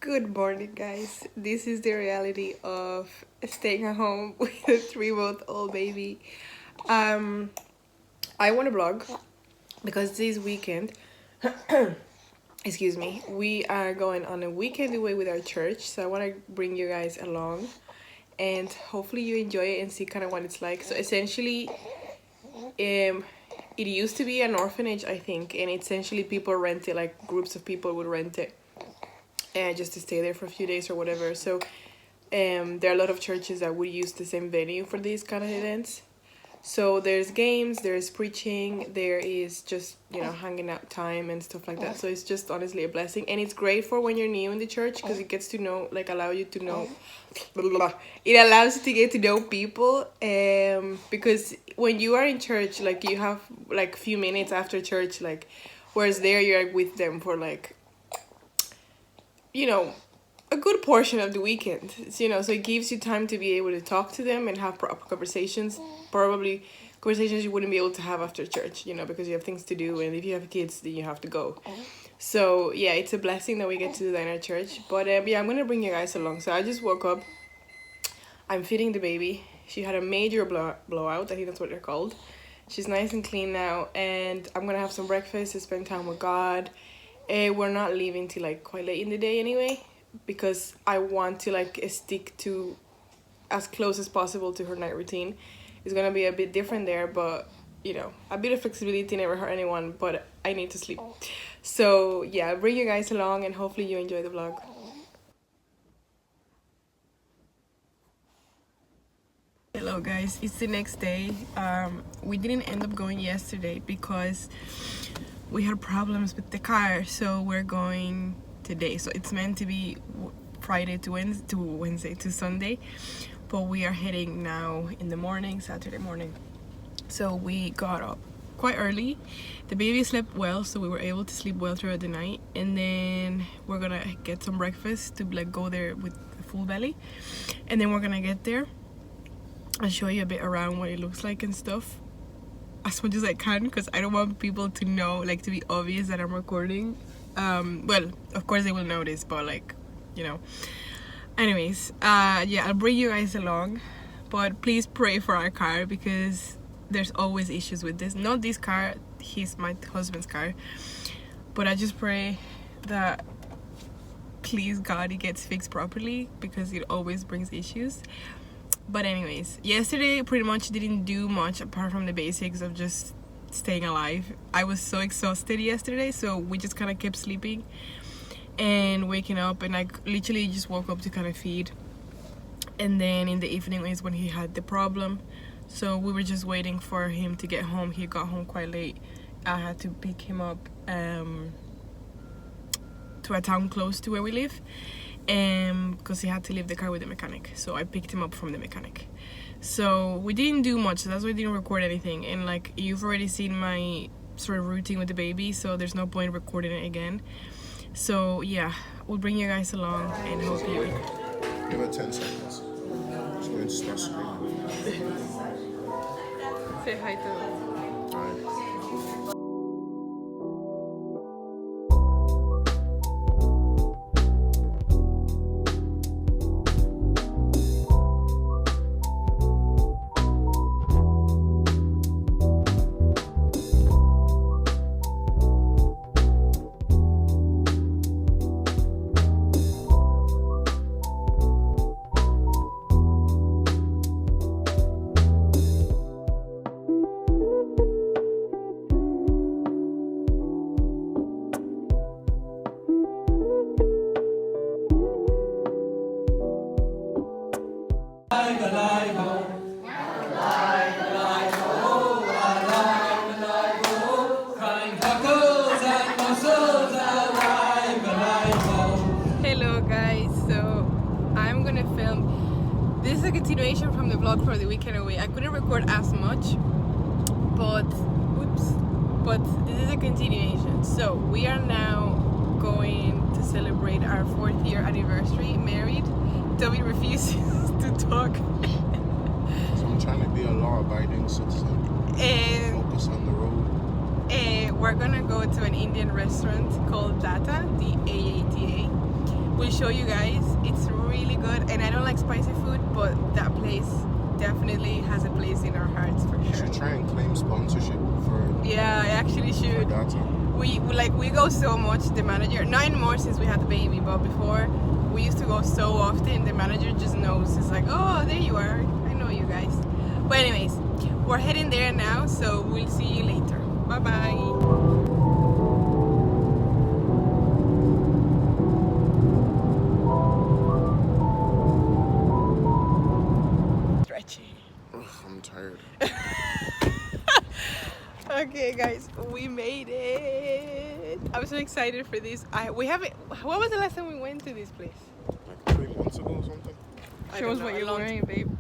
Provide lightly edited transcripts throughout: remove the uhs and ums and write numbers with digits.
Good morning, guys. This is the reality of staying at home with a 3-month-old baby. I want to vlog because this weekend, excuse me, we are going on a weekend away with our church. So I want to bring you guys along, and hopefully you enjoy it and see kind of what it's like. So essentially, it used to be an orphanage, I think, and essentially people rent it, like groups of people would rent it. Just to stay there for a few days or whatever. So there are a lot of churches that would use the same venue for these kind of events. So there's games, there's preaching, there is just, hanging out time and stuff like that. So it's just honestly a blessing. And it's great for when you're new in the church because it gets to know, allow you to know, it allows you to get to know people. Because when you are in church, you have a few minutes after church, whereas there you're with them for a good portion of the weekend, so it gives you time to be able to talk to them and have proper conversations, probably conversations you wouldn't be able to have after church, because you have things to do, and if you have kids, then you have to go. So yeah, it's a blessing that we get to do that in our church. But yeah, I'm gonna bring you guys along. So I just woke up, I'm feeding the baby. She had a major blowout, I think that's what they're called. She's nice and clean now, and I'm gonna have some breakfast to spend time with God. We're not leaving till quite late in the day anyway, because I want to stick to as close as possible to her night routine. It's gonna be a bit different there, but a bit of flexibility never hurt anyone, but I need to sleep. So yeah, I'll bring you guys along and hopefully you enjoy the vlog. Hello guys, it's the next day. We didn't end up going yesterday because we had problems with the car, so we're going today. So it's meant to be Friday to Sunday, but we are heading now in the morning, Saturday morning. So we got up quite early. The baby slept well, so we were able to sleep well throughout the night, and then we're gonna get some breakfast to go there with a full belly, and then we're gonna get there. I'll show you a bit around what it looks like and stuff, as much as I can, because I don't want people to know, to be obvious that I'm recording. Well, of course they will notice, but anyways, yeah, I'll bring you guys along, but please pray for our car because there's always issues with this. Not this car, he's my husband's car, but I just pray that please God it gets fixed properly because it always brings issues. But anyways, yesterday pretty much didn't do much apart from the basics of just staying alive. I was so exhausted yesterday, so we just kind of kept sleeping and waking up, and I literally just woke up to kind of feed. And then in the evening is when he had the problem, so we were just waiting for him to get home. He got home quite late. I had to pick him up to a town close to where we live, because he had to leave the car with the mechanic, so I picked him up from the mechanic. So we didn't do much, so that's why I didn't record anything. And you've already seen my sort of routine with the baby, so there's no point recording it again. So yeah, we'll bring you guys along and hope you give it 10 seconds. It's going to start screaming. say hi to them. Alright. Hello guys, so I'm gonna film. This is a continuation from the vlog for the weekend away. I couldn't record as much, but this is a continuation. So we are now going to celebrate our 4th year anniversary married. Toby refuses to talk. So I'm trying to be a law-abiding citizen. And focus on the road. we're gonna go to an Indian restaurant called Data, D-A-A-T-A. we'll show you guys. It's really good, and I don't like spicy food, but that place definitely has a place in our hearts for You sure. should try and claim sponsorship for. Yeah, I actually should. We go so much. The manager, not anymore since we had the baby, but before we used to go so often. The manager just knows. It's like, oh, there you are. I know you guys. But anyways, we're heading there now, so we'll see you later. Bye bye. I'm tired. Okay, guys, we made it. I'm so excited for this. We haven't. What was the last time we went to this place? Like 3 months ago or something. Show us what you're wearing, babe.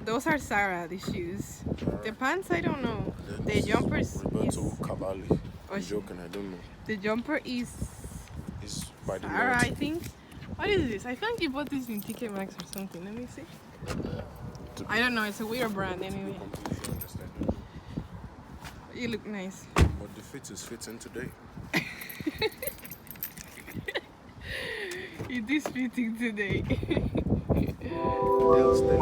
Those are Sarah, the shoes. The pants, I don't know. The jumpers Roberto Cavalli. Oh, I'm joking, I don't know. The jumper is It's by the Sarah, Lord. I think. What is this? I feel like you bought this in TK Maxx or something. Let me see. I don't know. It's a weird brand anyway. Completely understand. You look nice. But the fit is fitting today. It is fitting today. Else then.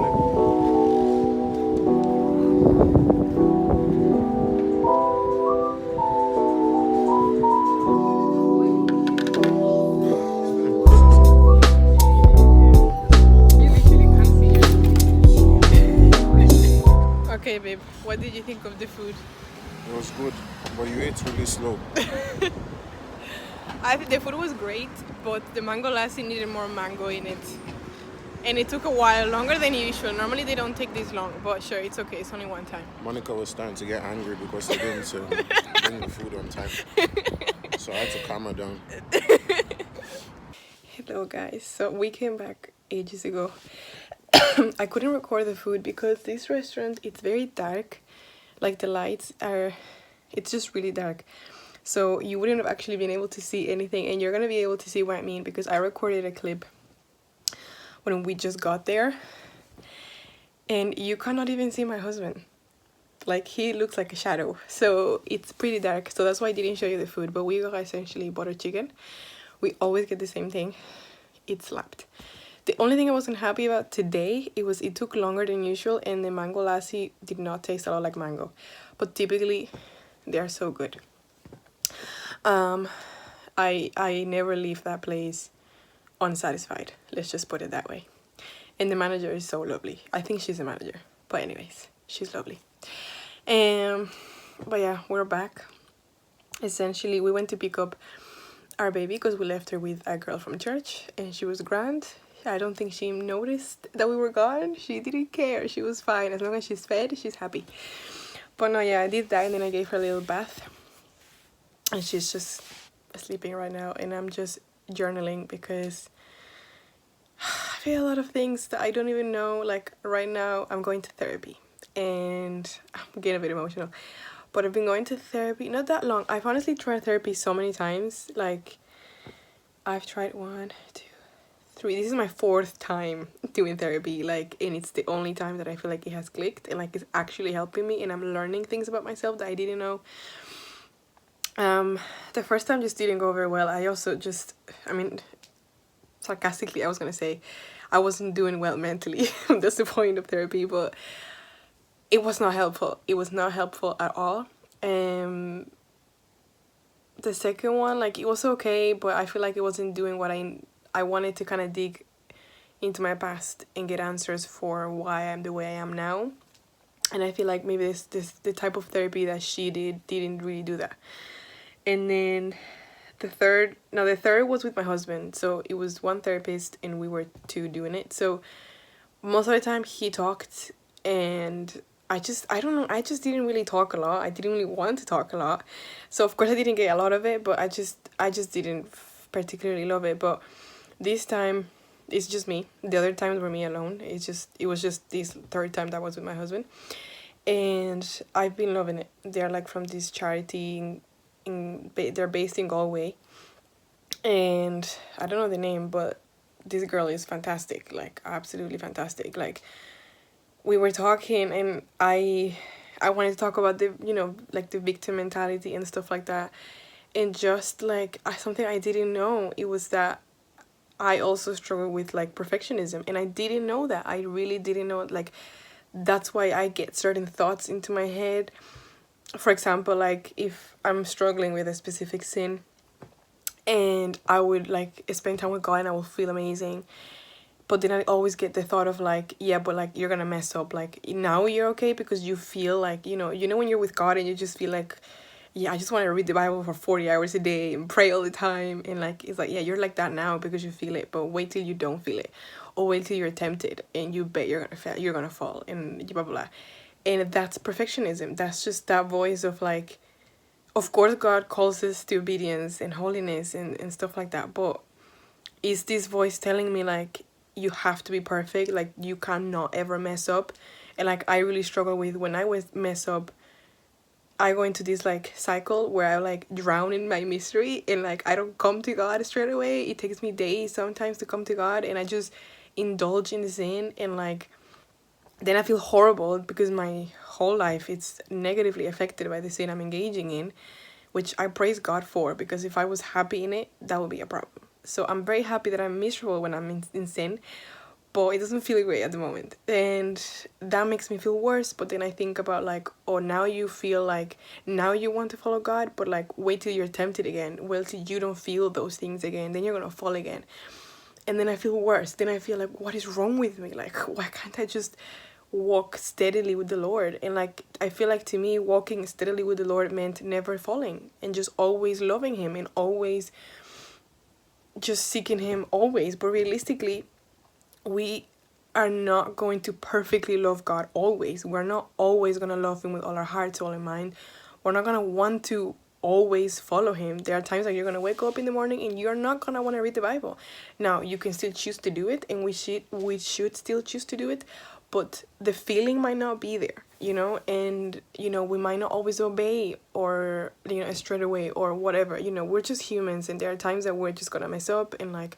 Okay, babe, what did you think of the food? It was good, but you ate really slow. I think the food was great, but the mango lassi needed more mango in it. And it took a while, longer than usual. Normally they don't take this long, but sure, it's okay. It's only one time. Monica was starting to get angry because I didn't bring the food on time. So I had to calm her down. Hello, guys. So we came back ages ago. I couldn't record the food because this restaurant, it's very dark. Like the lights are, it's just really dark. So you wouldn't have actually been able to see anything, and you're gonna be able to see what I mean because I recorded a clip when we just got there, and you cannot even see my husband. Like, he looks like a shadow, so it's pretty dark. So that's why I didn't show you the food, but we got essentially butter chicken. We always get the same thing. It slapped. The only thing I wasn't happy about today, it took longer than usual, and the mango lassi did not taste a lot like mango, but typically they are so good. I never leave that place unsatisfied, let's just put it that way. And the manager is so lovely. I think she's a manager, but anyways, she's lovely. But yeah, we're back. Essentially, we went to pick up our baby because we left her with a girl from church, and she was grand. I don't think she noticed that we were gone. She didn't care. She was fine. As long as she's fed, she's happy. But no, yeah, I did that, and then I gave her a little bath, and she's just sleeping right now, and I'm just journaling because I feel a lot of things that I don't even know. Like, right now I'm going to therapy, and I'm getting a bit emotional, but I've been going to therapy not that long. I've honestly tried therapy so many times. Like, I've tried 1, 2, 3. This is my 4th time doing therapy, like, and it's the only time that I feel like it has clicked and like it's actually helping me, and I'm learning things about myself that I didn't know. The first time just didn't go very well. I also just, I mean, sarcastically, I was gonna say I wasn't doing well mentally. That's the point of therapy, but it was not helpful. It was not helpful at all. The second one, like, it was okay, but I feel like it wasn't doing what I wanted to kind of dig into my past and get answers for why I'm the way I am now. And I feel like maybe the type of therapy that she didn't really do that. And then the third was with my husband. So it was one therapist and we were 2 doing it. So most of the time he talked, and I don't know, I just didn't really talk a lot. I didn't really want to talk a lot. So of course I didn't get a lot of it, but I just didn't particularly love it. But this time it's just me. The other times were me alone. It was just this third time that was with my husband. And I've been loving it. They're like from this charity they're based in Galway, and I don't know the name, but this girl is fantastic, like absolutely fantastic. Like, we were talking, and I wanted to talk about the, you know, like the victim mentality and stuff like that, and just like something I didn't know, it was that I also struggle with like perfectionism, and I didn't know that. I really didn't know, like that's why I get certain thoughts into my head. For example, like if I'm struggling with a specific sin, and I would like spend time with God and I will feel amazing, but then I always get the thought of like, yeah, but like you're gonna mess up, like now you're okay because you feel like, you know when you're with God and you just feel like, yeah, I just want to read the Bible for 40 hours a day and pray all the time, and like it's like, yeah, you're like that now because you feel it, but wait till you don't feel it, or wait till you're tempted and you bet you're gonna fail, you're gonna fall, and blah blah blah. And that's perfectionism. That's just that voice of like, of course God calls us to obedience and holiness and stuff like that, but is this voice telling me like you have to be perfect, like you cannot ever mess up? And like I really struggle with when I was mess up, I go into this like cycle where I like drown in my misery, and like I don't come to God straight away. It takes me days sometimes to come to God, and I just indulge in the sin, and like then I feel horrible because my whole life it's negatively affected by the sin I'm engaging in, which I praise God for, because if I was happy in it, that would be a problem. So I'm very happy that I'm miserable when I'm in sin, but it doesn't feel great at the moment. And that makes me feel worse. But then I think about like, oh, now you feel like, now you want to follow God, but like wait till you're tempted again. Wait till you don't feel those things again. Then you're going to fall again. And then I feel worse. Then I feel like, what is wrong with me? Like, why can't I just walk steadily with the Lord? And like I feel like to me walking steadily with the Lord meant never falling and just always loving him and always just seeking him always. But realistically, we are not going to perfectly love God always. We're not always going to love him with all our heart, soul and mind. We're not going to want to always follow him. There are times that you're going to wake up in the morning and you're not going to want to read the Bible. Now you can still choose to do it, and we should still choose to do it, but the feeling might not be there, and we might not always obey, or straight away or whatever. We're just humans, and there are times that we're just gonna mess up, and like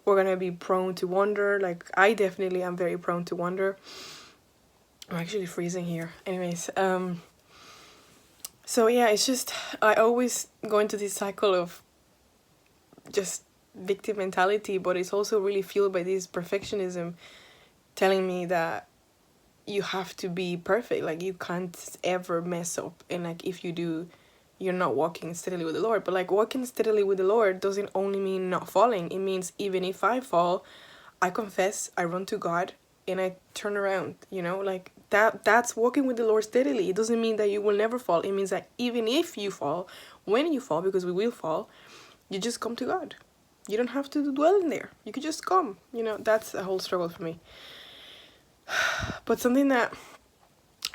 we're gonna be prone to wander. Like I definitely am very prone to wander. I'm actually freezing here. Anyways, so yeah, it's just I always go into this cycle of just victim mentality, but it's also really fueled by this perfectionism telling me that you have to be perfect, like you can't ever mess up, and like if you do, you're not walking steadily with the Lord. But like walking steadily with the Lord doesn't only mean not falling. It means even if I fall, I confess, I run to God, and I turn around. Like that's walking with the Lord steadily. It doesn't mean that you will never fall. It means that even if you fall, when you fall, because we will fall, you just come to God. You don't have to dwell in there. You could just come. That's a whole struggle for me. But something that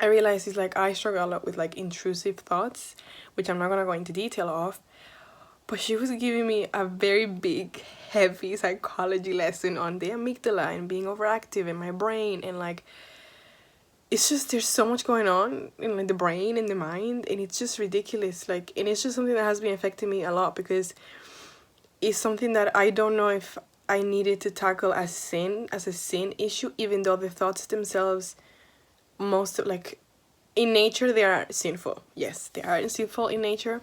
I realized is like I struggle a lot with like intrusive thoughts, which I'm not gonna go into detail of. But she was giving me a very big, heavy psychology lesson on the amygdala and being overactive in my brain, and like it's just there's so much going on in like the brain and the mind, and it's just ridiculous. Like, and it's just something that has been affecting me a lot, because it's something that I don't know if I needed to tackle as a sin issue, even though the thoughts themselves, most of, like in nature they are sinful. Yes, they are sinful in nature.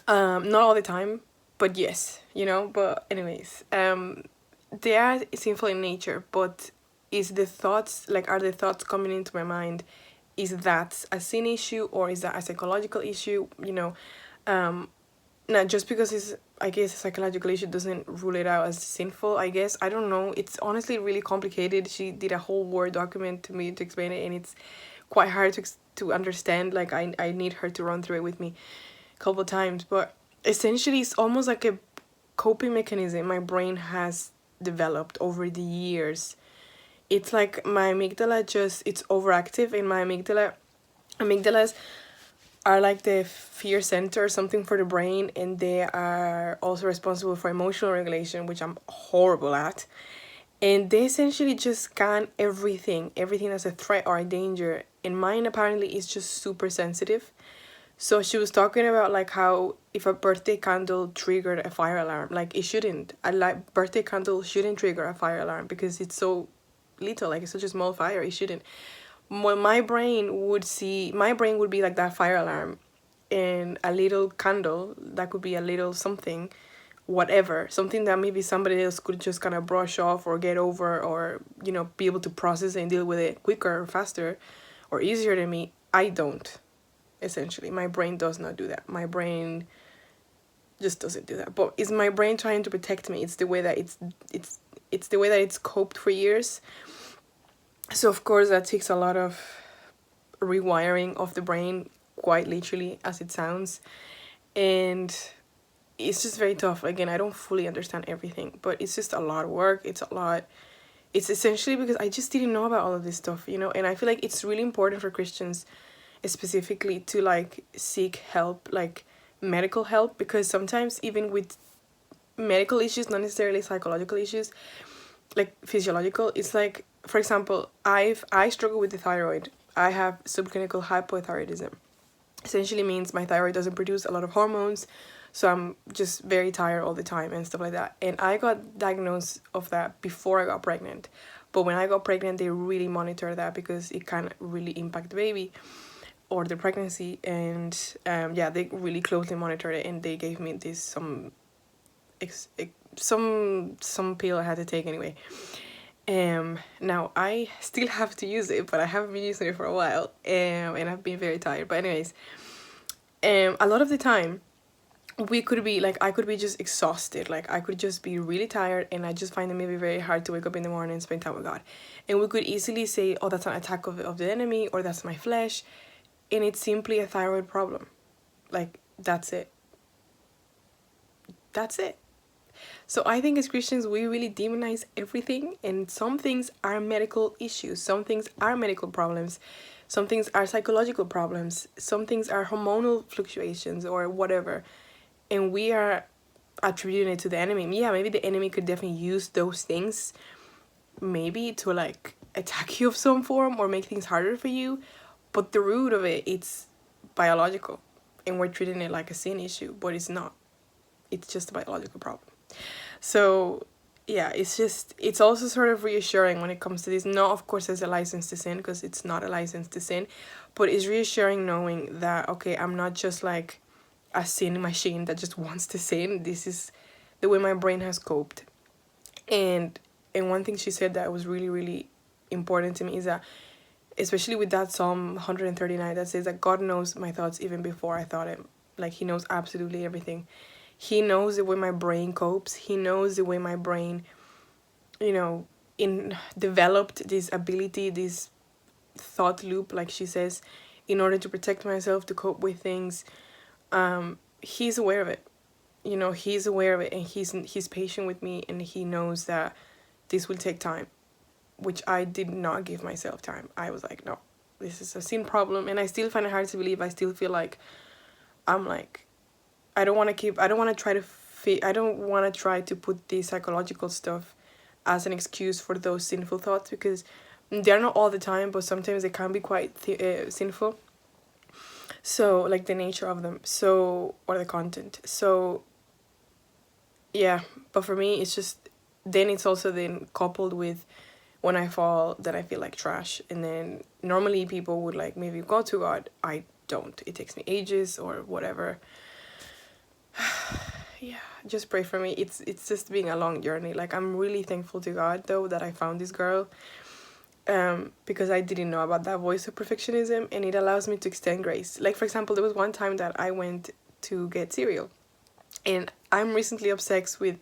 Not all the time, but yes, but anyways, they are sinful in nature, but is the thoughts, like are the thoughts coming into my mind, is that a sin issue or is that a psychological issue? Not just because it's, I guess, a psychological issue doesn't rule it out as sinful, I guess. I don't know. It's honestly really complicated. She did a whole Word document to me to explain it, and it's quite hard to understand. Like, I need her to run through it with me a couple of times. But essentially, it's almost like a coping mechanism my brain has developed over the years. It's like my amygdala it's overactive, and my amygdalas are like the fear center or something for the brain, and they are also responsible for emotional regulation, which I'm horrible at. And they essentially just scan everything as a threat or a danger, and mine apparently is just super sensitive. So she was talking about like how if a birthday candle triggered a fire alarm, like it shouldn't. A birthday candle shouldn't trigger a fire alarm because it's so little, like it's such a small fire, it shouldn't. My brain would be like that fire alarm, and a little candle that could be a little something whatever, something that maybe somebody else could just kind of brush off or get over, or be able to process and deal with it quicker or faster or easier than me, I don't. Essentially, my brain does not do that. My brain just doesn't do that. But it's my brain trying to protect me. It's the way that it's the way that it's coped for years. So of course that takes a lot of rewiring of the brain, quite literally, as it sounds. And it's just very tough. Again, I don't fully understand everything, but it's just a lot of work. It's essentially because I just didn't know about all of this stuff, and I feel like it's really important for Christians specifically to like seek help, like medical help, because sometimes even with medical issues, not necessarily psychological issues, like physiological, it's like, for example, I struggle with the thyroid. I have subclinical hypothyroidism. Essentially means my thyroid doesn't produce a lot of hormones, so I'm just very tired all the time and stuff like that. And I got diagnosed of that before I got pregnant, but when I got pregnant they really monitored that because it kind of really impacted the baby or the pregnancy. And yeah, they really closely monitored it, and they gave me this some pill I had to take anyway. Now I still have to use it, but I haven't been using it for a while, and I've been very tired. But anyways, a lot of the time we could be like, I could be just exhausted, like I could just be really tired, and I just find it maybe very hard to wake up in the morning and spend time with God. And we could easily say, oh, that's an attack of the enemy, or that's my flesh, and it's simply a thyroid problem. Like, that's it. So I think as Christians, we really demonize everything, and some things are medical issues, some things are medical problems, some things are psychological problems, some things are hormonal fluctuations or whatever, and we are attributing it to the enemy. Yeah, maybe the enemy could definitely use those things maybe to like attack you of some form or make things harder for you, but the root of it, it's biological, and we're treating it like a sin issue, but it's not. It's just a biological problem. So yeah, it's also sort of reassuring when it comes to this. Not of course as a license to sin, because it's not a license to sin, but it's reassuring knowing that, okay, I'm not just like a sin machine that just wants to sin. This is the way my brain has coped. And one thing she said that was really, really important to me is that, especially with that Psalm 139 that says that God knows my thoughts even before I thought it. Like, he knows absolutely everything. He knows the way my brain copes. He knows the way my brain, developed this ability, this thought loop, like she says, in order to protect myself, to cope with things. He's aware of it. He's aware of it, and he's patient with me, and he knows that this will take time, which I did not give myself time. I was like, no, this is a sin problem, and I still find it hard to believe. I still feel like I'm like, I don't want to try to put the psychological stuff as an excuse for those sinful thoughts, because they're not all the time, but sometimes they can be quite sinful. So, like, the nature of them, or the content. So, yeah, but for me, it's just, then it's also then coupled with when I fall, then I feel like trash. And then normally people would like maybe go to God. I don't. It takes me ages or whatever. Yeah, just pray for me. It's just being a long journey. Like, I'm really thankful to God though that I found this girl, because I didn't know about that voice of perfectionism, and it allows me to extend grace. Like, for example, there was one time that I went to get cereal, and I'm recently obsessed with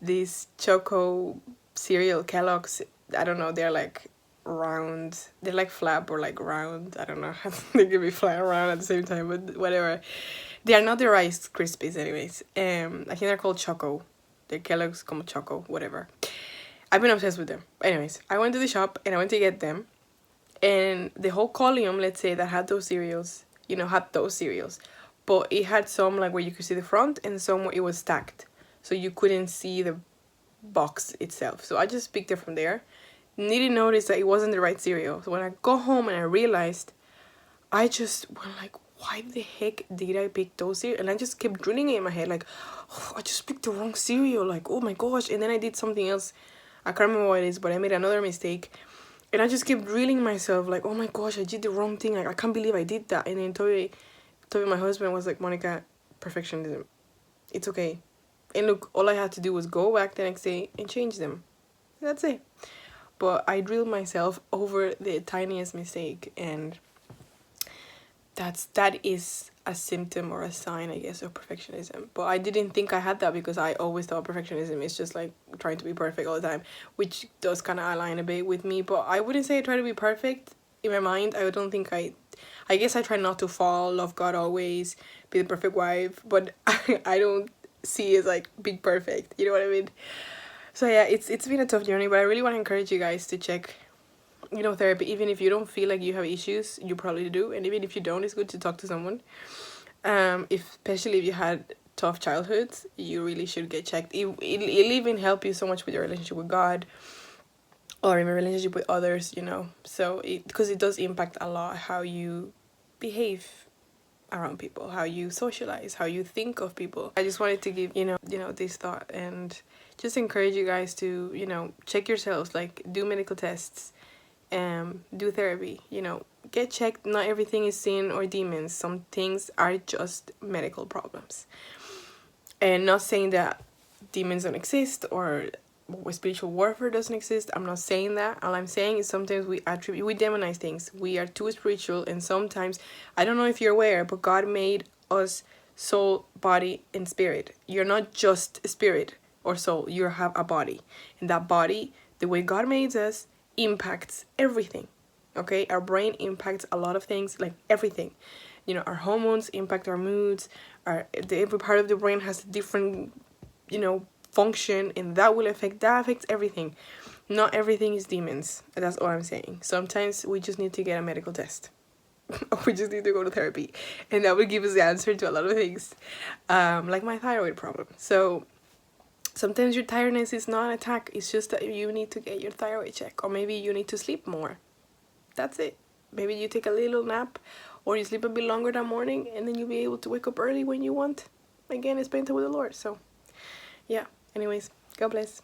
this choco cereal, Kellogg's. I don't know, they're like round, they're like flap or like round, I don't know. They can be flat around at the same time, but whatever. They are not the Rice Krispies anyways. I think they're called Choco. They're Kellogg's como Choco, whatever. I've been obsessed with them. Anyways, I went to the shop and I went to get them, and the whole column, let's say, that had those cereals, but it had some like where you could see the front and some where it was stacked, so you couldn't see the box itself. So I just picked it from there. Didn't notice that it wasn't the right cereal. So when I got home and I realized, I just went like, why the heck did I pick those cereal? And I just kept drilling it in my head, like, oh, I just picked the wrong cereal, like, oh my gosh. And then I did something else. I can't remember what it is, but I made another mistake. And I just kept drilling myself, like, oh my gosh, I did the wrong thing. Like, I can't believe I did that. And then Toby, my husband, was like, Monica, perfectionism. It's okay. And look, all I had to do was go back the next day and change them. That's it. But I drilled myself over the tiniest mistake, and that is a symptom or a sign, I guess, of perfectionism. But I didn't think I had that, because I always thought perfectionism is just like trying to be perfect all the time, which does kind of align a bit with me. But I wouldn't say I try to be perfect. In my mind, I don't think I guess I try not to fall, love God always, be the perfect wife, but I don't see it as like being perfect. You know what I mean? So yeah, it's been a tough journey, but I really want to encourage you guys to check, you know, therapy. Even if you don't feel like you have issues, you probably do, and even if you don't, it's good to talk to someone. Especially if you had tough childhoods, you really should get checked. It'll even help you so much with your relationship with God, or in a relationship with others, you know. So because it does impact a lot how you behave around people, how you socialize, how you think of people. I just wanted to give, this thought, and just encourage you guys to, check yourselves, like do medical tests, do therapy, get checked. Not everything is sin or demons. Some things are just medical problems. And not saying that demons don't exist, or spiritual warfare doesn't exist. I'm not saying that. All I'm saying is sometimes we demonize things. We are too spiritual, and sometimes, I don't know if you're aware, but God made us soul, body, and spirit. You're not just spirit or soul. You have a body, and that body, the way God made us, impacts everything. Okay, our brain impacts a lot of things, like everything. Our hormones impact our moods. Every part of the brain has a different, function, and that affects everything. Not everything is demons. That's all I'm saying. Sometimes we just need to get a medical test. Or we just need to go to therapy, and that will give us the answer to a lot of things, like my thyroid problem. So sometimes your tiredness is not an attack. It's just that you need to get your thyroid checked, or maybe you need to sleep more. That's it. Maybe you take a little nap, or you sleep a bit longer that morning, and then you'll be able to wake up early when you want. Again, it's better with the Lord. So yeah, anyways, God bless.